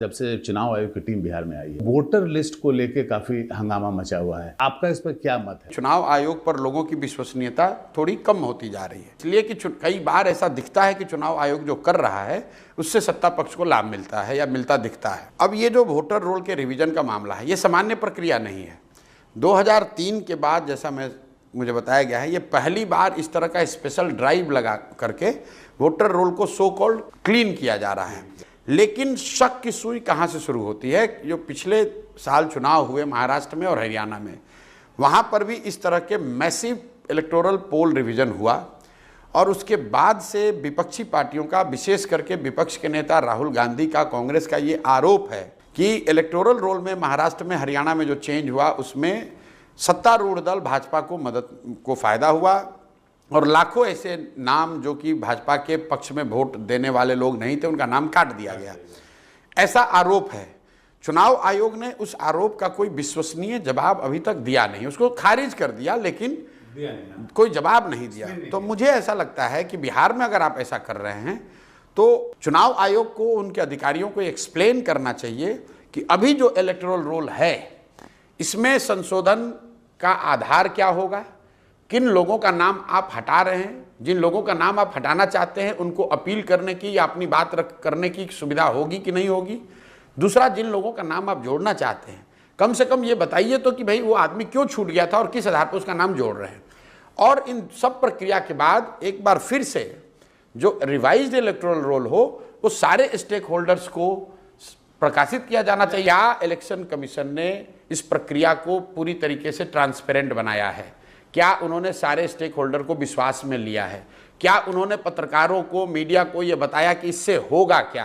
जब से चुनाव आयोग की टीम बिहार में आई है, वोटर लिस्ट को लेके काफी हंगामा मचा हुआ है। आपका इस पर क्या मत है? चुनाव आयोग पर लोगों की विश्वसनीयता थोड़ी कम होती जा रही है, इसलिए कि कई बार ऐसा दिखता है कि चुनाव आयोग जो कर रहा है उससे सत्ता पक्ष को लाभ मिलता है या मिलता दिखता है। अब ये जो वोटर रोल के रिवीजन का मामला है, ये सामान्य प्रक्रिया नहीं है। 2003 के बाद जैसा मुझे बताया गया है, ये पहली बार इस तरह का स्पेशल ड्राइव लगा करके वोटर रोल को सो कॉल्ड क्लीन किया जा रहा है। लेकिन शक की सुई कहाँ से शुरू होती है? जो पिछले साल चुनाव हुए महाराष्ट्र में और हरियाणा में, वहाँ पर भी इस तरह के मैसिव इलेक्टोरल पोल रिवीजन हुआ और उसके बाद से विपक्षी पार्टियों का, विशेष करके विपक्ष के नेता राहुल गांधी का, कांग्रेस का ये आरोप है कि इलेक्टोरल रोल में महाराष्ट्र में, हरियाणा में जो चेंज हुआ उसमें सत्तारूढ़ दल भाजपा को फायदा हुआ और लाखों ऐसे नाम जो कि भाजपा के पक्ष में वोट देने वाले लोग नहीं थे, उनका नाम काट दिया गया, ऐसा आरोप है। चुनाव आयोग ने उस आरोप का कोई विश्वसनीय जवाब अभी तक दिया नहीं, उसको खारिज कर दिया, लेकिन कोई जवाब नहीं दिया। तो मुझे ऐसा लगता है कि बिहार में अगर आप ऐसा कर रहे हैं तो चुनाव आयोग को, उनके अधिकारियों को एक्सप्लेन करना चाहिए कि अभी जो इलेक्टोरल रोल है इसमें संशोधन का आधार क्या होगा, किन लोगों का नाम आप हटा रहे हैं, जिन लोगों का नाम आप हटाना चाहते हैं उनको अपील करने की या अपनी बात करने की सुविधा होगी कि नहीं होगी। दूसरा, जिन लोगों का नाम आप जोड़ना चाहते हैं, कम से कम ये बताइए तो कि भाई वो आदमी क्यों छूट गया था और किस आधार पर उसका नाम जोड़ रहे हैं। और इन सब प्रक्रिया के बाद एक बार फिर से जो रिवाइज्ड इलेक्टोरल रोल हो वो सारे स्टेक होल्डर्स को प्रकाशित किया जाना चाहिए। क्या इलेक्शन कमीशन ने इस प्रक्रिया को पूरी तरीके से ट्रांसपेरेंट बनाया है? क्या उन्होंने सारे स्टेक होल्डर को विश्वास में लिया है? क्या उन्होंने पत्रकारों को, मीडिया को यह बताया कि इससे होगा क्या,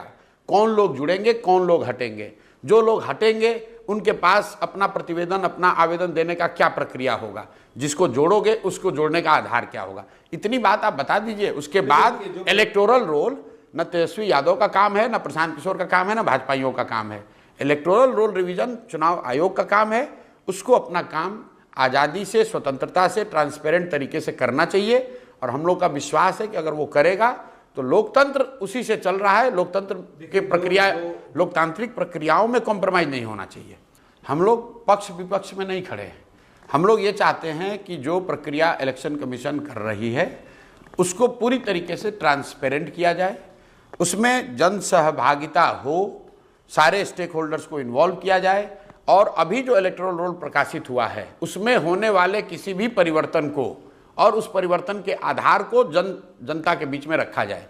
कौन लोग जुड़ेंगे, कौन लोग हटेंगे? जो लोग हटेंगे उनके पास अपना प्रतिवेदन, अपना आवेदन देने का क्या प्रक्रिया होगा? जिसको जोड़ोगे उसको जोड़ने का आधार क्या होगा? इतनी बात आप बता दीजिए। उसके बाद इलेक्टोरल रोल न तेजस्वी यादव का काम है, न प्रशांत किशोर का काम है, न भाजपाइयों का काम है। इलेक्टोरल रोल रिवीजन चुनाव आयोग का काम है। उसको अपना काम आज़ादी से, स्वतंत्रता से, ट्रांसपेरेंट तरीके से करना चाहिए और हम लोग का विश्वास है कि अगर वो करेगा तो लोकतंत्र उसी से चल रहा है। लोकतंत्र के प्रक्रिया, लोकतांत्रिक प्रक्रियाओं में कॉम्प्रोमाइज़ नहीं होना चाहिए। हम लोग पक्ष विपक्ष में नहीं खड़े हैं। हम लोग ये चाहते हैं कि जो प्रक्रिया इलेक्शन कमीशन कर रही है उसको पूरी तरीके से ट्रांसपेरेंट किया जाए, उसमें जन सहभागिता हो, सारे स्टेक होल्डर्स को इन्वॉल्व किया जाए और अभी जो इलेक्टोरल रोल प्रकाशित हुआ है उसमें होने वाले किसी भी परिवर्तन को और उस परिवर्तन के आधार को जनता के बीच में रखा जाए।